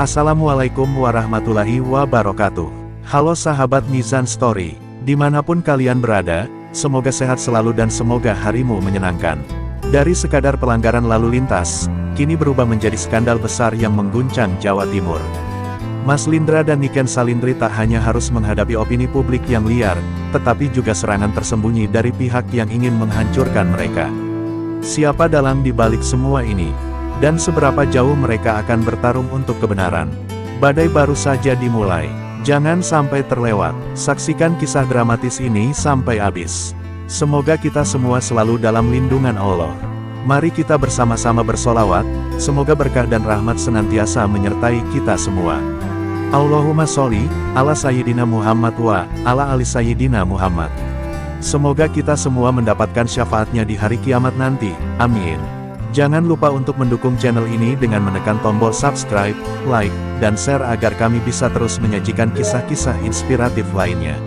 Assalamualaikum warahmatullahi wabarakatuh. Halo sahabat Mizan Story, dimanapun kalian berada, semoga sehat selalu dan semoga harimu menyenangkan. Dari sekadar pelanggaran lalu lintas, kini berubah menjadi skandal besar yang mengguncang Jawa Timur. Mas Lindra dan Niken Salindri tak hanya harus menghadapi opini publik yang liar, tetapi juga serangan tersembunyi dari pihak yang ingin menghancurkan mereka. Siapa dalang di balik semua ini? Dan seberapa jauh mereka akan bertarung untuk kebenaran? Badai baru saja dimulai. Jangan sampai terlewat. Saksikan kisah dramatis ini sampai habis. Semoga kita semua selalu dalam lindungan Allah. Mari kita bersama-sama bersolawat, semoga berkah dan rahmat senantiasa menyertai kita semua. Allahumma sholli ala Sayyidina Muhammad wa ala ali Sayyidina Muhammad. Semoga kita semua mendapatkan syafaatnya di hari kiamat nanti. Amin. Jangan lupa untuk mendukung channel ini dengan menekan tombol subscribe, like, dan share agar kami bisa terus menyajikan kisah-kisah inspiratif lainnya.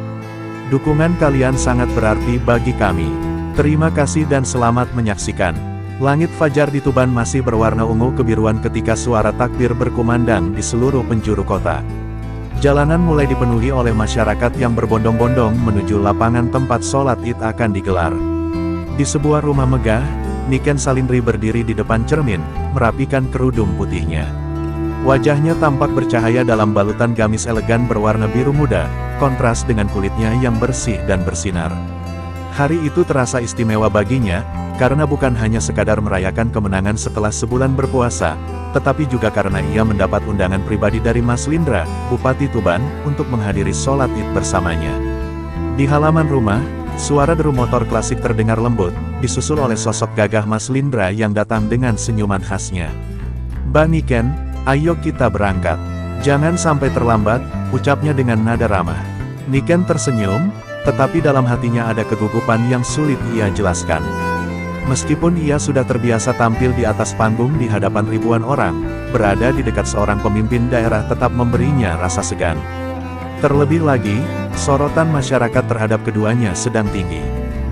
Dukungan kalian sangat berarti bagi kami. Terima kasih dan selamat menyaksikan. Langit fajar di Tuban masih berwarna ungu kebiruan ketika suara takbir berkumandang di seluruh penjuru kota. Jalanan mulai dipenuhi oleh masyarakat yang berbondong-bondong menuju lapangan tempat sholat Id akan digelar. Di sebuah rumah megah, Niken Salindri berdiri di depan cermin, merapikan kerudung putihnya. Wajahnya tampak bercahaya dalam balutan gamis elegan berwarna biru muda, kontras dengan kulitnya yang bersih dan bersinar. Hari itu terasa istimewa baginya, karena bukan hanya sekadar merayakan kemenangan setelah sebulan berpuasa, tetapi juga karena ia mendapat undangan pribadi dari Mas Lindra, Bupati Tuban, untuk menghadiri sholat Id bersamanya. Di halaman rumah, suara deru motor klasik terdengar lembut, disusul oleh sosok gagah Mas Lindra yang datang dengan senyuman khasnya. "Bang Niken, ayo kita berangkat. Jangan sampai terlambat," ucapnya dengan nada ramah. Niken tersenyum, tetapi dalam hatinya ada kegugupan yang sulit ia jelaskan. Meskipun ia sudah terbiasa tampil di atas panggung di hadapan ribuan orang, berada di dekat seorang pemimpin daerah tetap memberinya rasa segan. Terlebih lagi, sorotan masyarakat terhadap keduanya sedang tinggi.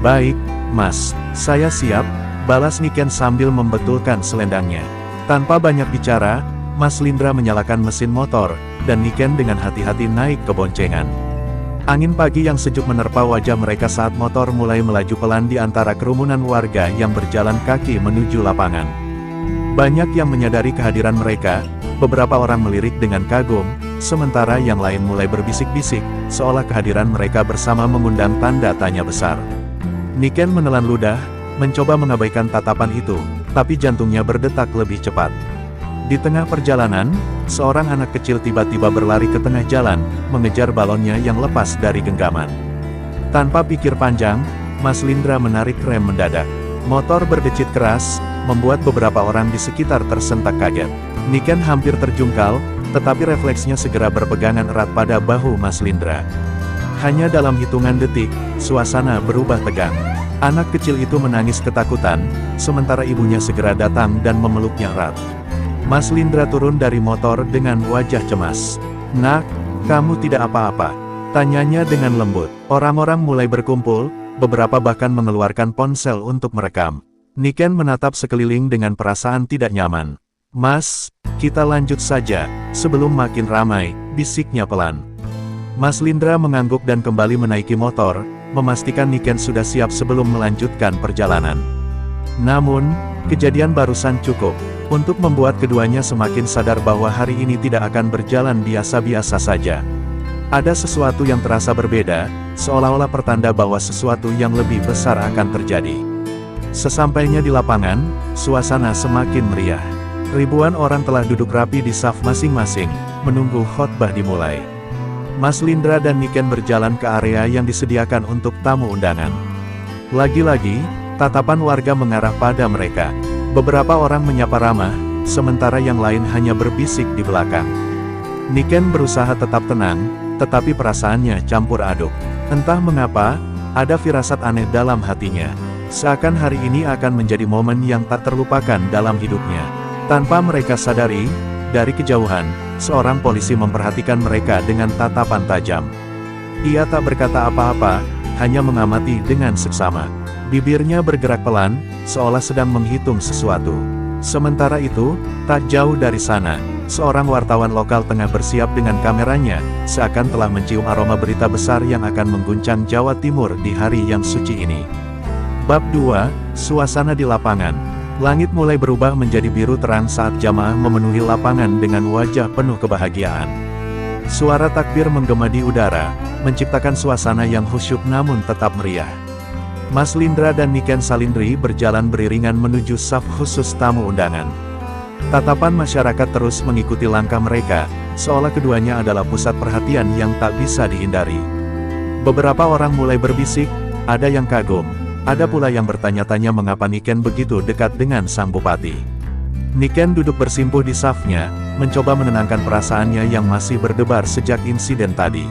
"Baik, Mas, saya siap," balas Niken sambil membetulkan selendangnya. Tanpa banyak bicara, Mas Lindra menyalakan mesin motor, dan Niken dengan hati-hati naik ke boncengan. Angin pagi yang sejuk menerpa wajah mereka saat motor mulai melaju pelan di antara kerumunan warga yang berjalan kaki menuju lapangan. Banyak yang menyadari kehadiran mereka, beberapa orang melirik dengan kagum, sementara yang lain mulai berbisik-bisik, seolah kehadiran mereka bersama mengundang tanda tanya besar. Niken menelan ludah, mencoba mengabaikan tatapan itu, tapi jantungnya berdetak lebih cepat. Di tengah perjalanan, seorang anak kecil tiba-tiba berlari ke tengah jalan, mengejar balonnya yang lepas dari genggaman. Tanpa pikir panjang, Mas Lindra menarik rem mendadak. Motor berdecit keras, membuat beberapa orang di sekitar tersentak kaget. Niken hampir terjungkal, tetapi refleksnya segera berpegangan erat pada bahu Mas Lindra. Hanya dalam hitungan detik, suasana berubah tegang. Anak kecil itu menangis ketakutan, sementara ibunya segera datang dan memeluknya erat. Mas Lindra turun dari motor dengan wajah cemas. "Nak, kamu tidak apa-apa?" tanyanya dengan lembut. Orang-orang mulai berkumpul, beberapa bahkan mengeluarkan ponsel untuk merekam. Niken menatap sekeliling dengan perasaan tidak nyaman. "Mas, kita lanjut saja, sebelum makin ramai," bisiknya pelan. Mas Lindra mengangguk dan kembali menaiki motor, memastikan Niken sudah siap sebelum melanjutkan perjalanan. Namun, kejadian barusan cukup untuk membuat keduanya semakin sadar bahwa hari ini tidak akan berjalan biasa-biasa saja. Ada sesuatu yang terasa berbeda, seolah-olah pertanda bahwa sesuatu yang lebih besar akan terjadi. Sesampainya di lapangan, suasana semakin meriah. Ribuan orang telah duduk rapi di saf masing-masing, menunggu khotbah dimulai. Mas Lindra dan Niken berjalan ke area yang disediakan untuk tamu undangan. Lagi-lagi, tatapan warga mengarah pada mereka. Beberapa orang menyapa ramah, sementara yang lain hanya berbisik di belakang. Niken berusaha tetap tenang, tetapi perasaannya campur aduk. Entah mengapa, ada firasat aneh dalam hatinya. Seakan hari ini akan menjadi momen yang tak terlupakan dalam hidupnya. Tanpa mereka sadari, dari kejauhan, seorang polisi memperhatikan mereka dengan tatapan tajam. Ia tak berkata apa-apa, hanya mengamati dengan seksama. Bibirnya bergerak pelan, seolah sedang menghitung sesuatu. Sementara itu, tak jauh dari sana, seorang wartawan lokal tengah bersiap dengan kameranya, seakan telah mencium aroma berita besar yang akan mengguncang Jawa Timur di hari yang suci ini. Bab 2, Suasana di Lapangan. Langit mulai berubah menjadi biru terang saat jamaah memenuhi lapangan dengan wajah penuh kebahagiaan. Suara takbir menggema di udara, menciptakan suasana yang khusyuk namun tetap meriah. Mas Lindra dan Niken Salindri berjalan beriringan menuju saf khusus tamu undangan. Tatapan masyarakat terus mengikuti langkah mereka, seolah keduanya adalah pusat perhatian yang tak bisa dihindari. Beberapa orang mulai berbisik, ada yang kagum, ada pula yang bertanya-tanya mengapa Niken begitu dekat dengan sang bupati. Niken duduk bersimpuh di safnya, mencoba menenangkan perasaannya yang masih berdebar sejak insiden tadi.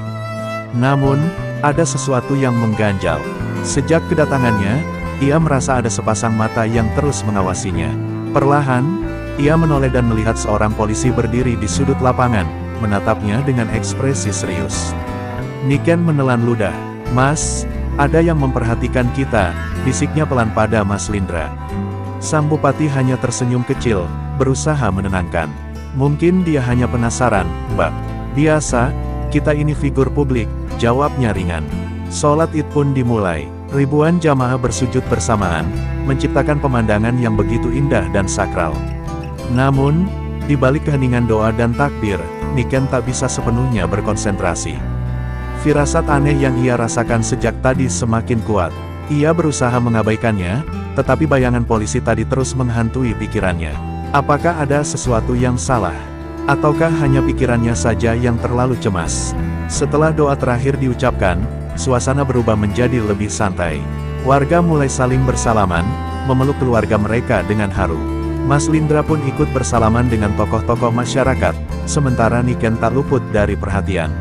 Namun, ada sesuatu yang mengganjal. Sejak kedatangannya, ia merasa ada sepasang mata yang terus mengawasinya. Perlahan, ia menoleh dan melihat seorang polisi berdiri di sudut lapangan, menatapnya dengan ekspresi serius. Niken menelan ludah. "Mas, ada yang memperhatikan kita," bisiknya pelan pada Mas Lindra. Sang bupati hanya tersenyum kecil, berusaha menenangkan. "Mungkin dia hanya penasaran, Mbak." "Biasa, kita ini figur publik," jawabnya ringan. Sholat Id pun dimulai. Ribuan jamaah bersujud bersamaan, menciptakan pemandangan yang begitu indah dan sakral. Namun, di balik keheningan doa dan takbir, Niken tak bisa sepenuhnya berkonsentrasi. Firasat aneh yang ia rasakan sejak tadi semakin kuat. Ia berusaha mengabaikannya, tetapi bayangan polisi tadi terus menghantui pikirannya. Apakah ada sesuatu yang salah? Ataukah hanya pikirannya saja yang terlalu cemas? Setelah doa terakhir diucapkan, suasana berubah menjadi lebih santai. Warga mulai saling bersalaman, memeluk keluarga mereka dengan haru. Mas Lindra pun ikut bersalaman dengan tokoh-tokoh masyarakat, sementara Niken tak luput dari perhatian.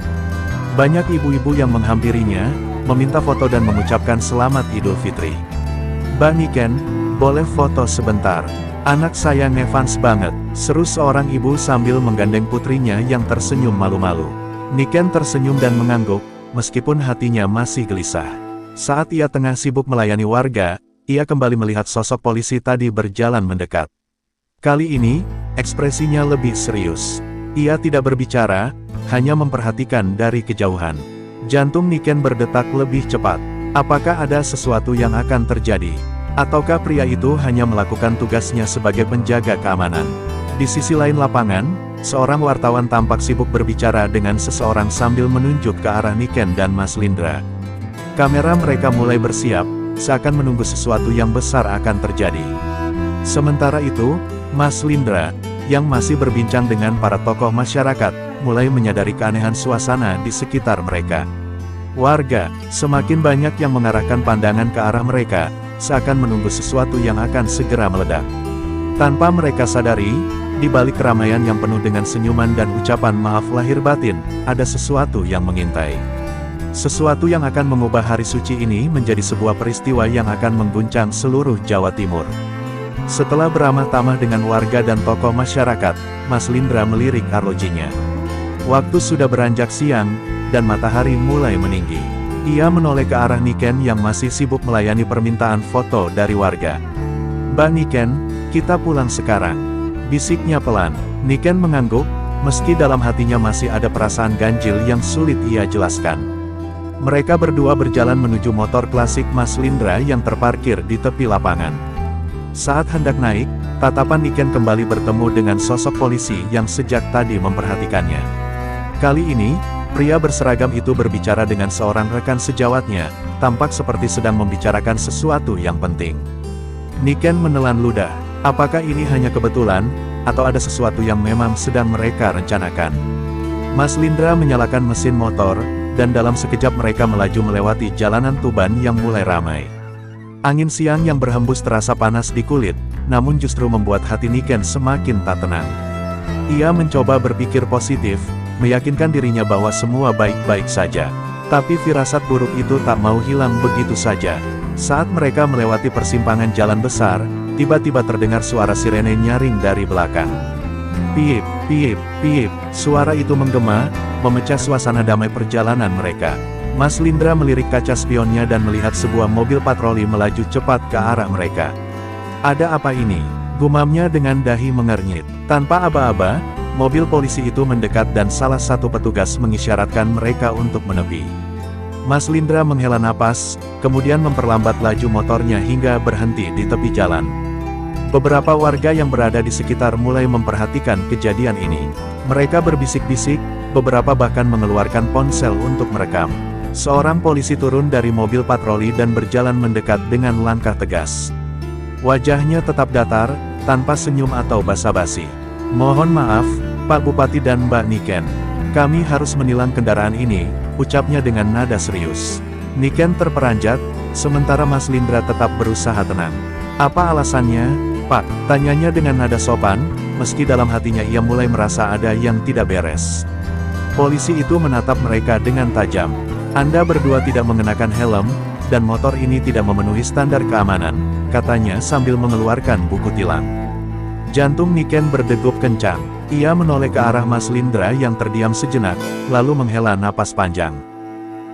Banyak ibu-ibu yang menghampirinya, meminta foto dan mengucapkan selamat Idul Fitri. "Mbak Niken, boleh foto sebentar? Anak saya ngefans banget," seru seorang ibu sambil menggandeng putrinya yang tersenyum malu-malu. Niken tersenyum dan mengangguk, meskipun hatinya masih gelisah. Saat ia tengah sibuk melayani warga, ia kembali melihat sosok polisi tadi berjalan mendekat. Kali ini, ekspresinya lebih serius. Ia tidak berbicara, hanya memperhatikan dari kejauhan. Jantung Niken berdetak lebih cepat. Apakah ada sesuatu yang akan terjadi? Ataukah pria itu hanya melakukan tugasnya sebagai penjaga keamanan? Di sisi lain lapangan, seorang wartawan tampak sibuk berbicara dengan seseorang sambil menunjuk ke arah Niken dan Mas Lindra. Kamera mereka mulai bersiap, seakan menunggu sesuatu yang besar akan terjadi. Sementara itu, Mas Lindra, yang masih berbincang dengan para tokoh masyarakat, mulai menyadari keanehan suasana di sekitar mereka. Warga, semakin banyak yang mengarahkan pandangan ke arah mereka, seakan menunggu sesuatu yang akan segera meledak. Tanpa mereka sadari, di balik keramaian yang penuh dengan senyuman dan ucapan maaf lahir batin, ada sesuatu yang mengintai. Sesuatu yang akan mengubah hari suci ini menjadi sebuah peristiwa yang akan mengguncang seluruh Jawa Timur. Setelah beramah tamah dengan warga dan tokoh masyarakat, Mas Lindra melirik arlojinya. Waktu sudah beranjak siang, dan matahari mulai meninggi. Ia menoleh ke arah Niken yang masih sibuk melayani permintaan foto dari warga. "Mbak Niken, kita pulang sekarang," bisiknya pelan. Niken mengangguk, meski dalam hatinya masih ada perasaan ganjil yang sulit ia jelaskan. Mereka berdua berjalan menuju motor klasik Mas Lindra yang terparkir di tepi lapangan. Saat hendak naik, tatapan Niken kembali bertemu dengan sosok polisi yang sejak tadi memperhatikannya. Kali ini, pria berseragam itu berbicara dengan seorang rekan sejawatnya, tampak seperti sedang membicarakan sesuatu yang penting. Niken menelan ludah. Apakah ini hanya kebetulan, atau ada sesuatu yang memang sedang mereka rencanakan? Mas Lindra menyalakan mesin motor, dan dalam sekejap mereka melaju melewati jalanan Tuban yang mulai ramai. Angin siang yang berhembus terasa panas di kulit, namun justru membuat hati Niken semakin tak tenang. Ia mencoba berpikir positif, meyakinkan dirinya bahwa semua baik-baik saja. Tapi firasat buruk itu tak mau hilang begitu saja. Saat mereka melewati persimpangan jalan besar, tiba-tiba terdengar suara sirene nyaring dari belakang. Piip, piip, piip, suara itu menggema, memecah suasana damai perjalanan mereka. Mas Lindra melirik kaca spionnya dan melihat sebuah mobil patroli melaju cepat ke arah mereka. "Ada apa ini?" gumamnya dengan dahi mengernyit. Tanpa aba-aba, Mobil polisi itu mendekat dan salah satu petugas mengisyaratkan mereka untuk menepi. Mas Lindra menghela napas, kemudian memperlambat laju motornya hingga berhenti di tepi jalan. Beberapa warga yang berada di sekitar mulai memperhatikan kejadian ini. Mereka berbisik-bisik, beberapa bahkan mengeluarkan ponsel untuk merekam. Seorang polisi turun dari mobil patroli dan berjalan mendekat dengan langkah tegas. Wajahnya tetap datar, tanpa senyum atau basa-basi. "Mohon maaf, Pak Bupati dan Mbak Niken. Kami harus menilang kendaraan ini," ucapnya dengan nada serius. Niken terperanjat, sementara Mas Lindra tetap berusaha tenang. "Apa alasannya, Pak?" tanyanya dengan nada sopan, meski dalam hatinya ia mulai merasa ada yang tidak beres. Polisi itu menatap mereka dengan tajam. "Anda berdua tidak mengenakan helm, dan motor ini tidak memenuhi standar keamanan," katanya sambil mengeluarkan buku tilang. Jantung Niken berdegup kencang. Ia menoleh ke arah Mas Lindra yang terdiam sejenak, lalu menghela napas panjang.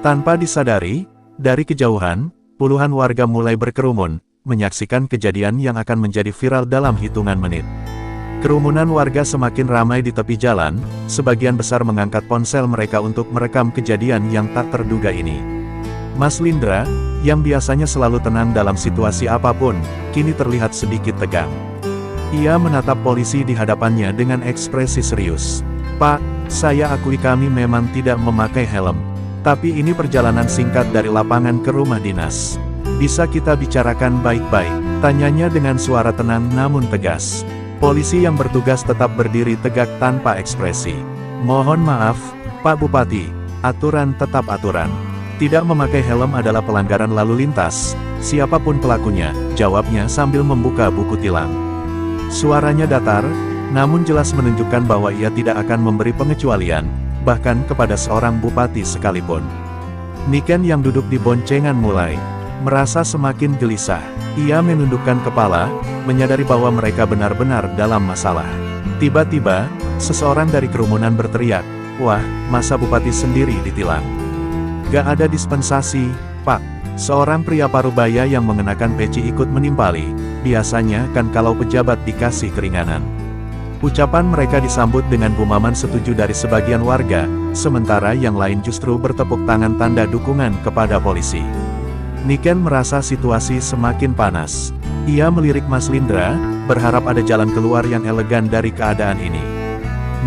Tanpa disadari, dari kejauhan, puluhan warga mulai berkerumun, menyaksikan kejadian yang akan menjadi viral dalam hitungan menit. Kerumunan warga semakin ramai di tepi jalan, sebagian besar mengangkat ponsel mereka untuk merekam kejadian yang tak terduga ini. Mas Lindra, yang biasanya selalu tenang dalam situasi apapun, kini terlihat sedikit tegang. Ia menatap polisi di hadapannya dengan ekspresi serius. "Pak, saya akui kami memang tidak memakai helm. Tapi ini perjalanan singkat dari lapangan ke rumah dinas. Bisa kita bicarakan baik-baik?" tanyanya dengan suara tenang namun tegas. Polisi yang bertugas tetap berdiri tegak tanpa ekspresi. "Mohon maaf, Pak Bupati, aturan tetap aturan. Tidak memakai helm adalah pelanggaran lalu lintas, siapapun pelakunya," jawabnya sambil membuka buku tilang. Suaranya datar, namun jelas menunjukkan bahwa ia tidak akan memberi pengecualian, bahkan kepada seorang bupati sekalipun. Niken yang duduk di boncengan mulai merasa semakin gelisah. Ia menundukkan kepala, menyadari bahwa mereka benar-benar dalam masalah. Tiba-tiba, seseorang dari kerumunan berteriak, "Wah, masa bupati sendiri ditilang? Gak ada dispensasi, Pak." Seorang pria parubaya yang mengenakan peci ikut menimpali. "Biasanya kan kalau pejabat dikasih keringanan." Ucapan mereka disambut dengan gumaman setuju dari sebagian warga, sementara yang lain justru bertepuk tangan tanda dukungan kepada polisi. Niken merasa situasi semakin panas. Ia melirik Mas Lindra, berharap ada jalan keluar yang elegan dari keadaan ini.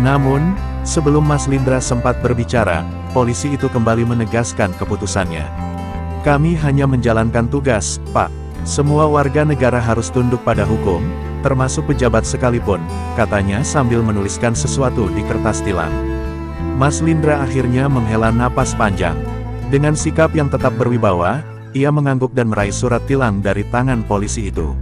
Namun, sebelum Mas Lindra sempat berbicara, polisi itu kembali menegaskan keputusannya. "Kami hanya menjalankan tugas, Pak. Semua warga negara harus tunduk pada hukum, termasuk pejabat sekalipun," katanya sambil menuliskan sesuatu di kertas tilang. Mas Lindra akhirnya menghela napas panjang. Dengan sikap yang tetap berwibawa, ia mengangguk dan meraih surat tilang dari tangan polisi itu.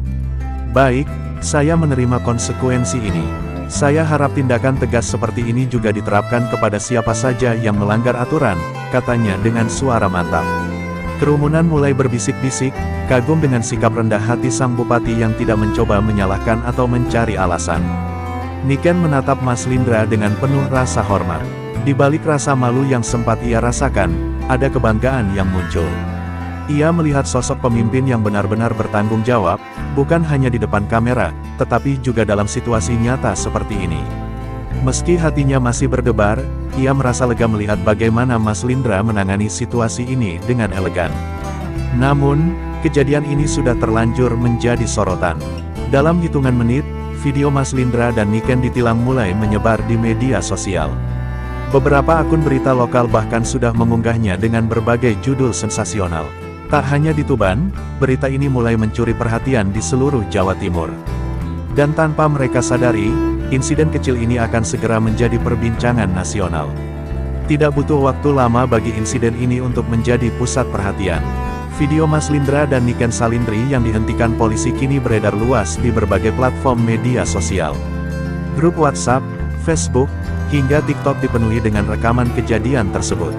"Baik, saya menerima konsekuensi ini. Saya harap tindakan tegas seperti ini juga diterapkan kepada siapa saja yang melanggar aturan," katanya dengan suara mantap. Kerumunan mulai berbisik-bisik, kagum dengan sikap rendah hati sang bupati yang tidak mencoba menyalahkan atau mencari alasan. Niken menatap Mas Lindra dengan penuh rasa hormat. Di balik rasa malu yang sempat ia rasakan, ada kebanggaan yang muncul. Ia melihat sosok pemimpin yang benar-benar bertanggung jawab, bukan hanya di depan kamera, tetapi juga dalam situasi nyata seperti ini. Meski hatinya masih berdebar, ia merasa lega melihat bagaimana Mas Lindra menangani situasi ini dengan elegan. Namun, kejadian ini sudah terlanjur menjadi sorotan. Dalam hitungan menit, video Mas Lindra dan Niken ditilang mulai menyebar di media sosial. Beberapa akun berita lokal bahkan sudah mengunggahnya dengan berbagai judul sensasional. Tak hanya di Tuban, berita ini mulai mencuri perhatian di seluruh Jawa Timur. Dan tanpa mereka sadari, insiden kecil ini akan segera menjadi perbincangan nasional. Tidak butuh waktu lama bagi insiden ini untuk menjadi pusat perhatian. Video Mas Lindra dan Niken Salindri yang dihentikan polisi kini beredar luas di berbagai platform media sosial. Grup WhatsApp, Facebook, hingga TikTok dipenuhi dengan rekaman kejadian tersebut.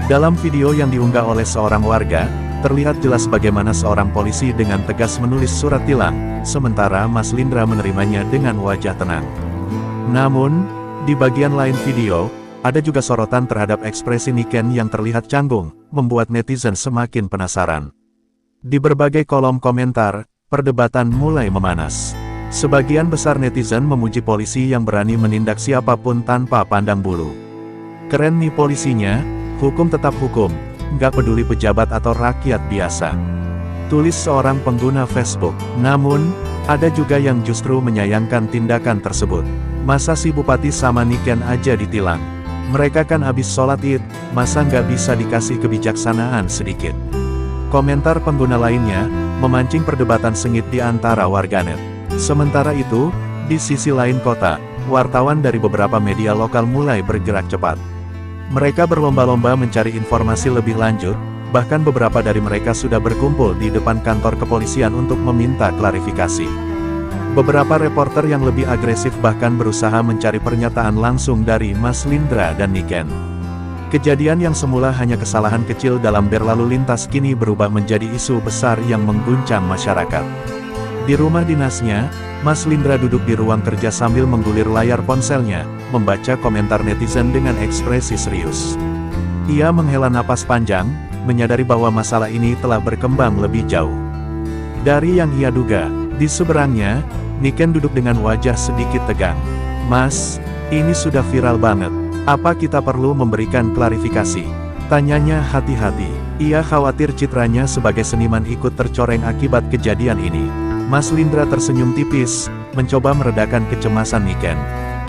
Dalam video yang diunggah oleh seorang warga, terlihat jelas bagaimana seorang polisi dengan tegas menulis surat tilang, sementara Mas Lindra menerimanya dengan wajah tenang. Namun, di bagian lain video, ada juga sorotan terhadap ekspresi Niken yang terlihat canggung, membuat netizen semakin penasaran. Di berbagai kolom komentar, perdebatan mulai memanas. Sebagian besar netizen memuji polisi yang berani menindak siapapun tanpa pandang bulu. Keren nih polisinya, hukum tetap hukum, nggak peduli pejabat atau rakyat biasa. Tulis seorang pengguna Facebook. Namun, ada juga yang justru menyayangkan tindakan tersebut. Masa si Bupati sama Niken aja ditilang? Mereka kan habis sholat Id, masa nggak bisa dikasih kebijaksanaan sedikit? Komentar pengguna lainnya, memancing perdebatan sengit di antara warganet. Sementara itu, di sisi lain kota, wartawan dari beberapa media lokal mulai bergerak cepat. Mereka berlomba-lomba mencari informasi lebih lanjut, bahkan beberapa dari mereka sudah berkumpul di depan kantor kepolisian untuk meminta klarifikasi. Beberapa reporter yang lebih agresif bahkan berusaha mencari pernyataan langsung dari Mas Lindra dan Niken. Kejadian yang semula hanya kesalahan kecil dalam berlalu lintas kini berubah menjadi isu besar yang mengguncang masyarakat. Di rumah dinasnya, Mas Lindra duduk di ruang kerja sambil menggulir layar ponselnya, membaca komentar netizen dengan ekspresi serius. Ia menghela napas panjang, menyadari bahwa masalah ini telah berkembang lebih jauh dari yang ia duga. Di seberangnya, Niken duduk dengan wajah sedikit tegang. "Mas, ini sudah viral banget. Apa kita perlu memberikan klarifikasi?" Tanyanya hati-hati. Ia khawatir citranya sebagai seniman ikut tercoreng akibat kejadian ini. Mas Lindra tersenyum tipis, mencoba meredakan kecemasan Niken.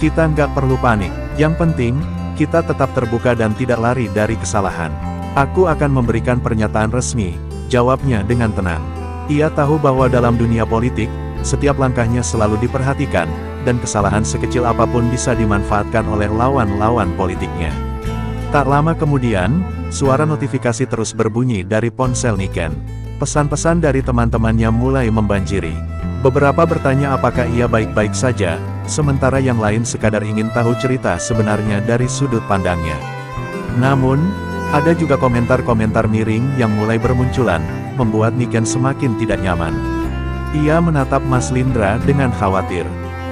"Kita nggak perlu panik. Yang penting, kita tetap terbuka dan tidak lari dari kesalahan. Aku akan memberikan pernyataan resmi," jawabnya dengan tenang. Ia tahu bahwa dalam dunia politik, setiap langkahnya selalu diperhatikan, dan kesalahan sekecil apapun bisa dimanfaatkan oleh lawan-lawan politiknya. Tak lama kemudian, suara notifikasi terus berbunyi dari ponsel Niken. Pesan-pesan dari teman-temannya mulai membanjiri. Beberapa bertanya apakah ia baik-baik saja, sementara yang lain sekadar ingin tahu cerita sebenarnya dari sudut pandangnya. Namun, ada juga komentar-komentar miring yang mulai bermunculan, membuat Niken semakin tidak nyaman. Ia menatap Mas Lindra dengan khawatir.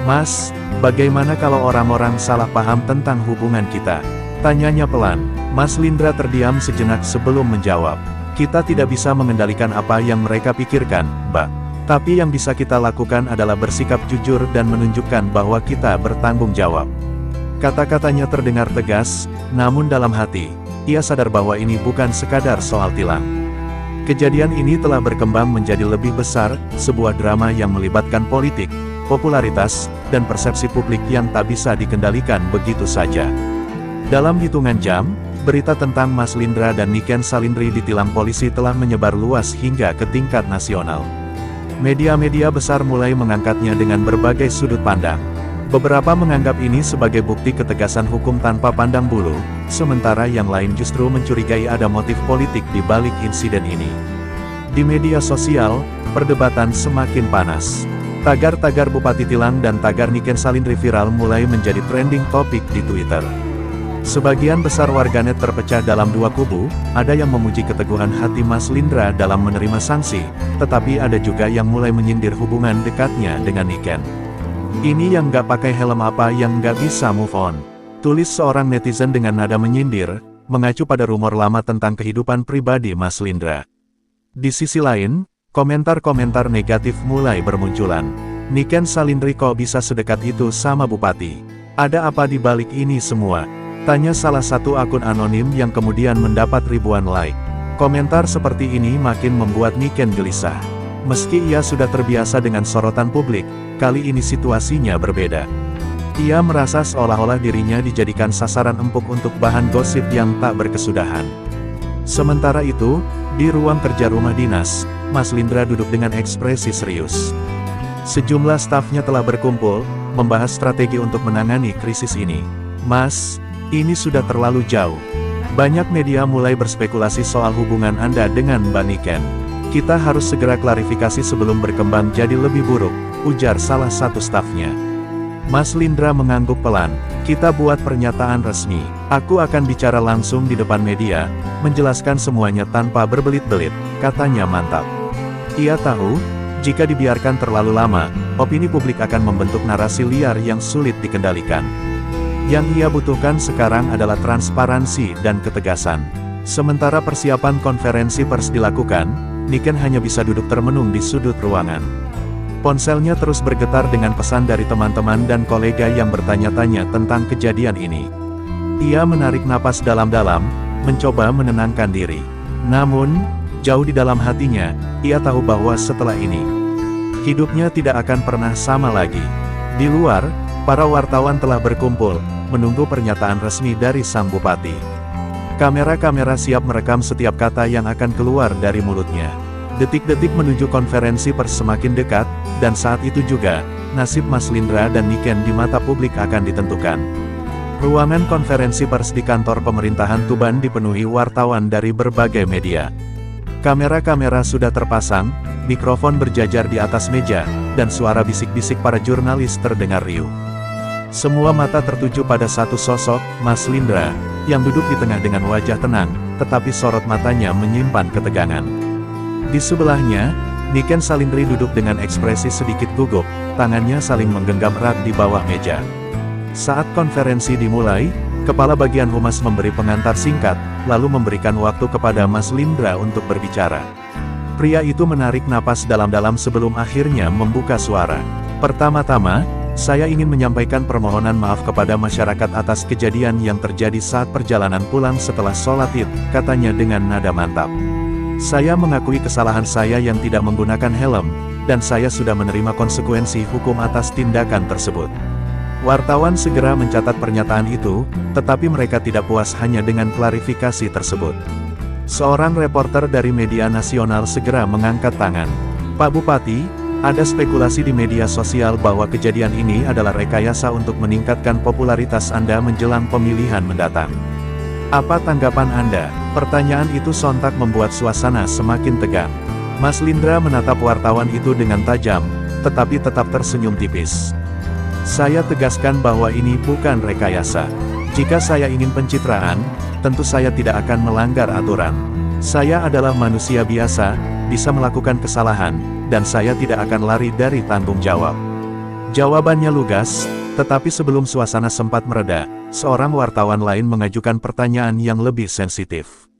"Mas, bagaimana kalau orang-orang salah paham tentang hubungan kita?" tanyanya pelan. Mas Lindra terdiam sejenak sebelum menjawab. "Kita tidak bisa mengendalikan apa yang mereka pikirkan, Mbak. Tapi yang bisa kita lakukan adalah bersikap jujur dan menunjukkan bahwa kita bertanggung jawab." Kata-katanya terdengar tegas, namun dalam hati, ia sadar bahwa ini bukan sekadar soal tilang. Kejadian ini telah berkembang menjadi lebih besar, sebuah drama yang melibatkan politik, popularitas, dan persepsi publik yang tak bisa dikendalikan begitu saja. Dalam hitungan jam, berita tentang Mas Lindra dan Niken Salindri ditilang polisi telah menyebar luas hingga ke tingkat nasional. Media-media besar mulai mengangkatnya dengan berbagai sudut pandang. Beberapa menganggap ini sebagai bukti ketegasan hukum tanpa pandang bulu, sementara yang lain justru mencurigai ada motif politik di balik insiden ini. Di media sosial, perdebatan semakin panas. Tagar-tagar Bupati Tilang dan tagar Niken Salindri viral mulai menjadi trending topik di Twitter. Sebagian besar warganet terpecah dalam dua kubu, ada yang memuji keteguhan hati Mas Lindra dalam menerima sanksi, tetapi ada juga yang mulai menyindir hubungan dekatnya dengan Niken. "Ini yang nggak pakai helm apa yang nggak bisa move on?" tulis seorang netizen dengan nada menyindir, mengacu pada rumor lama tentang kehidupan pribadi Mas Lindra. Di sisi lain, komentar-komentar negatif mulai bermunculan. "Niken Salindri kok bisa sedekat itu sama Bupati? Ada apa di balik ini semua?" tanya salah satu akun anonim yang kemudian mendapat ribuan like. Komentar seperti ini makin membuat Niken gelisah. Meski ia sudah terbiasa dengan sorotan publik, kali ini situasinya berbeda. Ia merasa seolah-olah dirinya dijadikan sasaran empuk untuk bahan gosip yang tak berkesudahan. Sementara itu, di ruang kerja rumah dinas, Mas Lindra duduk dengan ekspresi serius. Sejumlah stafnya telah berkumpul, membahas strategi untuk menangani krisis ini. "Mas, ini sudah terlalu jauh. Banyak media mulai berspekulasi soal hubungan Anda dengan Mbak Niken. Kita harus segera klarifikasi sebelum berkembang jadi lebih buruk," ujar salah satu stafnya. Mas Lindra mengangguk pelan. "Kita buat pernyataan resmi. Aku akan bicara langsung di depan media, menjelaskan semuanya tanpa berbelit-belit," katanya mantap. Ia tahu, jika dibiarkan terlalu lama, opini publik akan membentuk narasi liar yang sulit dikendalikan. Yang ia butuhkan sekarang adalah transparansi dan ketegasan. Sementara persiapan konferensi pers dilakukan, Niken hanya bisa duduk termenung di sudut ruangan. Ponselnya terus bergetar dengan pesan dari teman-teman dan kolega yang bertanya-tanya tentang kejadian ini. Ia menarik napas dalam-dalam, mencoba menenangkan diri. Namun, jauh di dalam hatinya, ia tahu bahwa setelah ini, hidupnya tidak akan pernah sama lagi. Di luar, para wartawan telah berkumpul, menunggu pernyataan resmi dari sang bupati. Kamera-kamera siap merekam setiap kata yang akan keluar dari mulutnya. Detik-detik menuju konferensi pers semakin dekat, dan saat itu juga, nasib Mas Lindra dan Niken di mata publik akan ditentukan. Ruangan konferensi pers di kantor pemerintahan Tuban dipenuhi wartawan dari berbagai media. Kamera-kamera sudah terpasang, mikrofon berjajar di atas meja, dan suara bisik-bisik para jurnalis terdengar riuh. Semua mata tertuju pada satu sosok, Mas Lindra, yang duduk di tengah dengan wajah tenang, tetapi sorot matanya menyimpan ketegangan. Di sebelahnya, Niken Salindri duduk dengan ekspresi sedikit gugup, tangannya saling menggenggam erat di bawah meja. Saat konferensi dimulai, Kepala Bagian Humas memberi pengantar singkat, lalu memberikan waktu kepada Mas Lindra untuk berbicara. Pria itu menarik napas dalam-dalam sebelum akhirnya membuka suara. Pertama-tama, saya ingin menyampaikan permohonan maaf kepada masyarakat atas kejadian yang terjadi saat perjalanan pulang setelah sholat Id, katanya dengan nada mantap. Saya mengakui kesalahan saya yang tidak menggunakan helm, dan saya sudah menerima konsekuensi hukum atas tindakan tersebut. Wartawan segera mencatat pernyataan itu, tetapi mereka tidak puas hanya dengan klarifikasi tersebut. Seorang reporter dari media nasional segera mengangkat tangan. Pak Bupati, ada spekulasi di media sosial bahwa kejadian ini adalah rekayasa untuk meningkatkan popularitas Anda menjelang pemilihan mendatang. Apa tanggapan Anda? Pertanyaan itu sontak membuat suasana semakin tegang. Mas Lindra menatap wartawan itu dengan tajam, tetapi tetap tersenyum tipis. Saya tegaskan bahwa ini bukan rekayasa. Jika saya ingin pencitraan, tentu saya tidak akan melanggar aturan. Saya adalah manusia biasa, bisa melakukan kesalahan, dan saya tidak akan lari dari tanggung jawab. Jawabannya lugas, tetapi sebelum suasana sempat mereda, seorang wartawan lain mengajukan pertanyaan yang lebih sensitif.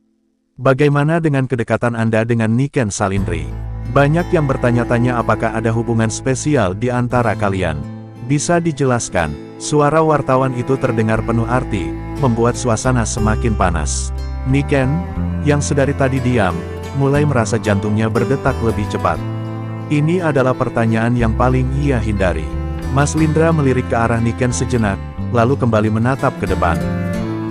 Bagaimana dengan kedekatan Anda dengan Niken Salindri? Banyak yang bertanya-tanya apakah ada hubungan spesial di antara kalian. Bisa dijelaskan? Suara wartawan itu terdengar penuh arti, membuat suasana semakin panas. Niken, yang sedari tadi diam, mulai merasa jantungnya berdetak lebih cepat. Ini adalah pertanyaan yang paling ia hindari. Mas Lindra melirik ke arah Niken sejenak, lalu kembali menatap ke depan.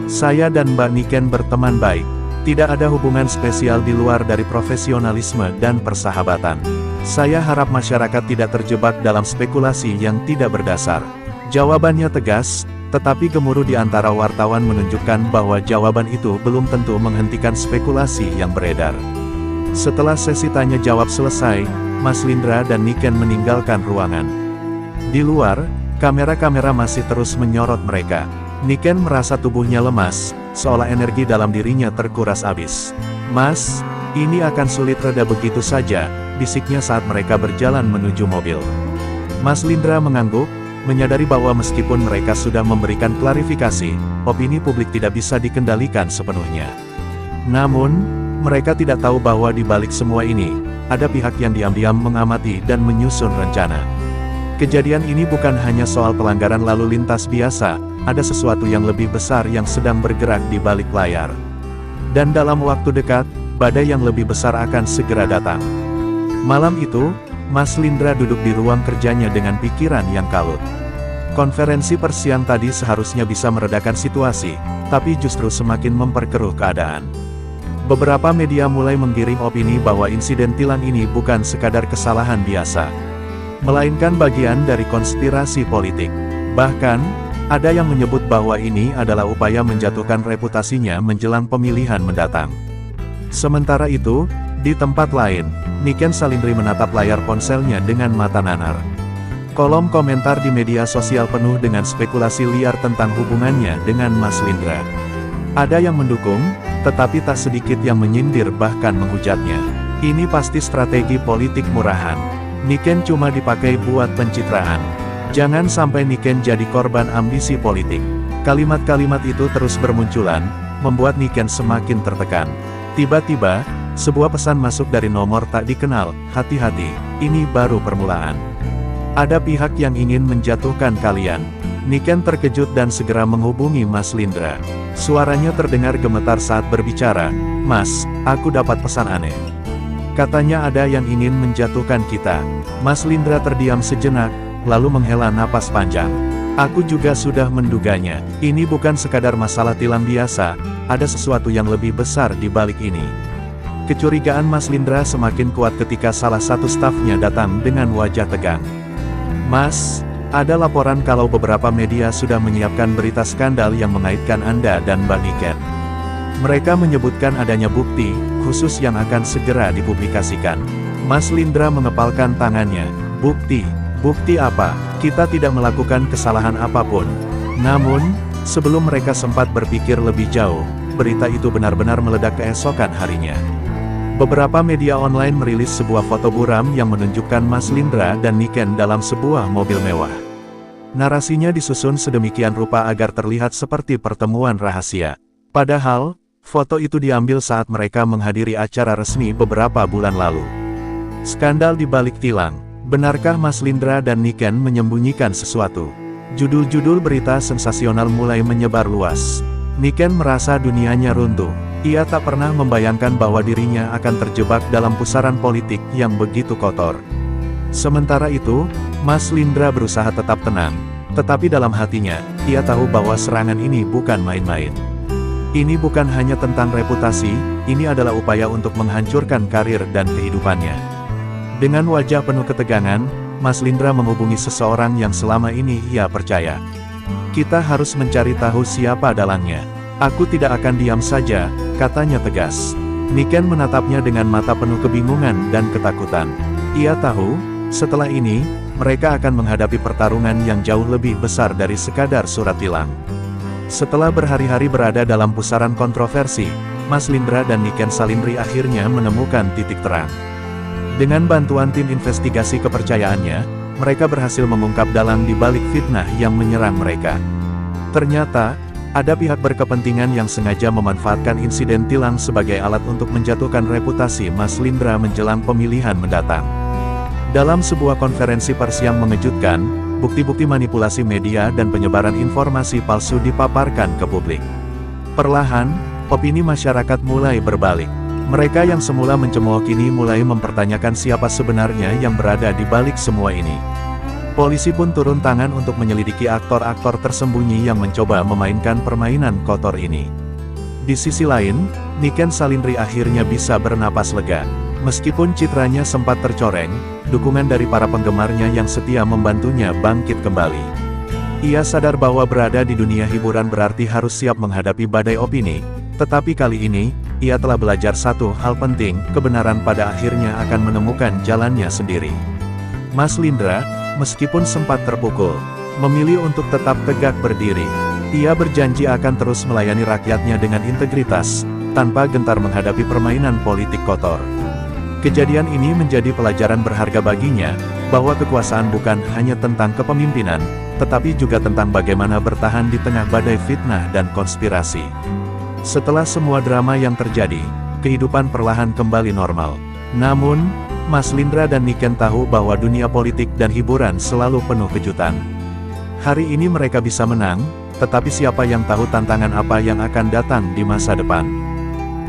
Saya dan Mbak Niken berteman baik. Tidak ada hubungan spesial di luar dari profesionalisme dan persahabatan. Saya harap masyarakat tidak terjebak dalam spekulasi yang tidak berdasar. Jawabannya tegas, tetapi gemuruh di antara wartawan menunjukkan bahwa jawaban itu belum tentu menghentikan spekulasi yang beredar. Setelah sesi tanya jawab selesai, Mas Lindra dan Niken meninggalkan ruangan. Di luar, kamera-kamera masih terus menyorot mereka. Niken merasa tubuhnya lemas, seolah energi dalam dirinya terkuras habis. Mas, ini akan sulit reda begitu saja, bisiknya saat mereka berjalan menuju mobil. Mas Lindra mengangguk, menyadari bahwa meskipun mereka sudah memberikan klarifikasi, opini publik tidak bisa dikendalikan sepenuhnya. Namun, mereka tidak tahu bahwa di balik semua ini, ada pihak yang diam-diam mengamati dan menyusun rencana. Kejadian ini bukan hanya soal pelanggaran lalu lintas biasa, ada sesuatu yang lebih besar yang sedang bergerak di balik layar. Dan dalam waktu dekat, badai yang lebih besar akan segera datang. Malam itu, Mas Lindra duduk di ruang kerjanya dengan pikiran yang kalut. Konferensi pers siang tadi seharusnya bisa meredakan situasi, tapi justru semakin memperkeruh keadaan. Beberapa media mulai menggiring opini bahwa insiden tilang ini bukan sekadar kesalahan biasa, melainkan bagian dari konspirasi politik. Bahkan, ada yang menyebut bahwa ini adalah upaya menjatuhkan reputasinya menjelang pemilihan mendatang. Sementara itu, di tempat lain, Niken Salindri menatap layar ponselnya dengan mata nanar. Kolom komentar di media sosial penuh dengan spekulasi liar tentang hubungannya dengan Mas Lindra. Ada yang mendukung, tetapi tak sedikit yang menyindir bahkan menghujatnya. Ini pasti strategi politik murahan. Niken cuma dipakai buat pencitraan. Jangan sampai Niken jadi korban ambisi politik. Kalimat-kalimat itu terus bermunculan, membuat Niken semakin tertekan. Tiba-tiba, sebuah pesan masuk dari nomor tak dikenal. Hati-hati, ini baru permulaan. Ada pihak yang ingin menjatuhkan kalian. Niken terkejut dan segera menghubungi Mas Lindra. Suaranya terdengar gemetar saat berbicara. Mas, aku dapat pesan aneh. Katanya ada yang ingin menjatuhkan kita. Mas Lindra terdiam sejenak, lalu menghela napas panjang. Aku juga sudah menduganya. Ini bukan sekadar masalah tilang biasa, ada sesuatu yang lebih besar di balik ini. Kecurigaan Mas Lindra semakin kuat ketika salah satu stafnya datang dengan wajah tegang. Mas, ada laporan kalau beberapa media sudah menyiapkan berita skandal yang mengaitkan Anda dan Mbak Niken. Mereka menyebutkan adanya bukti khusus yang akan segera dipublikasikan. Mas Lindra mengepalkan tangannya. Bukti? Bukti apa? Kita tidak melakukan kesalahan apapun. Namun, sebelum mereka sempat berpikir lebih jauh, berita itu benar-benar meledak keesokan harinya. Beberapa media online merilis sebuah foto buram yang menunjukkan Mas Lindra dan Niken dalam sebuah mobil mewah. Narasinya disusun sedemikian rupa agar terlihat seperti pertemuan rahasia. Padahal, foto itu diambil saat mereka menghadiri acara resmi beberapa bulan lalu. Skandal di balik tilang. Benarkah Mas Lindra dan Niken menyembunyikan sesuatu? Judul-judul berita sensasional mulai menyebar luas. Niken merasa dunianya runtuh. Ia tak pernah membayangkan bahwa dirinya akan terjebak dalam pusaran politik yang begitu kotor. Sementara itu, Mas Lindra berusaha tetap tenang. Tetapi dalam hatinya, ia tahu bahwa serangan ini bukan main-main. Ini bukan hanya tentang reputasi, ini adalah upaya untuk menghancurkan karir dan kehidupannya. Dengan wajah penuh ketegangan, Mas Lindra menghubungi seseorang yang selama ini ia percaya. Kita harus mencari tahu siapa dalangnya. Aku tidak akan diam saja, katanya tegas. Niken menatapnya dengan mata penuh kebingungan dan ketakutan. Ia tahu, setelah ini, mereka akan menghadapi pertarungan yang jauh lebih besar dari sekadar surat tilang. Setelah berhari-hari berada dalam pusaran kontroversi, Mas Lindra dan Niken Salindri akhirnya menemukan titik terang. Dengan bantuan tim investigasi kepercayaannya, mereka berhasil mengungkap dalang di balik fitnah yang menyerang mereka. Ternyata, ada pihak berkepentingan yang sengaja memanfaatkan insiden tilang sebagai alat untuk menjatuhkan reputasi Mas Lindra menjelang pemilihan mendatang. Dalam sebuah konferensi pers yang mengejutkan, bukti-bukti manipulasi media dan penyebaran informasi palsu dipaparkan ke publik. Perlahan, opini masyarakat mulai berbalik. Mereka yang semula mencemooh kini mulai mempertanyakan siapa sebenarnya yang berada di balik semua ini. Polisi pun turun tangan untuk menyelidiki aktor-aktor tersembunyi yang mencoba memainkan permainan kotor ini. Di sisi lain, Niken Salindri akhirnya bisa bernapas lega. Meskipun citranya sempat tercoreng, dukungan dari para penggemarnya yang setia membantunya bangkit kembali. Ia sadar bahwa berada di dunia hiburan berarti harus siap menghadapi badai opini, tetapi kali ini, ia telah belajar satu hal penting, kebenaran pada akhirnya akan menemukan jalannya sendiri. Mas Lindra, meskipun sempat terpukul, memilih untuk tetap tegak berdiri. Ia berjanji akan terus melayani rakyatnya dengan integritas, tanpa gentar menghadapi permainan politik kotor. Kejadian ini menjadi pelajaran berharga baginya, bahwa kekuasaan bukan hanya tentang kepemimpinan, tetapi juga tentang bagaimana bertahan di tengah badai fitnah dan konspirasi. Setelah semua drama yang terjadi, kehidupan perlahan kembali normal. Namun, Mas Lindra dan Niken tahu bahwa dunia politik dan hiburan selalu penuh kejutan. Hari ini mereka bisa menang, tetapi siapa yang tahu tantangan apa yang akan datang di masa depan.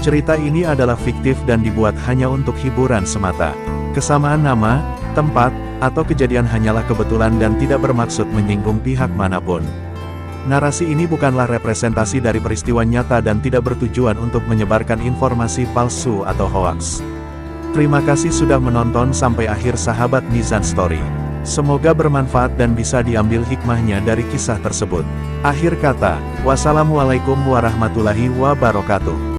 Cerita ini adalah fiktif dan dibuat hanya untuk hiburan semata. Kesamaan nama, tempat, atau kejadian hanyalah kebetulan dan tidak bermaksud menyinggung pihak manapun. Narasi ini bukanlah representasi dari peristiwa nyata dan tidak bertujuan untuk menyebarkan informasi palsu atau hoaks. Terima kasih sudah menonton sampai akhir sahabat Mizan Story. Semoga bermanfaat dan bisa diambil hikmahnya dari kisah tersebut. Akhir kata, wassalamualaikum warahmatullahi wabarakatuh.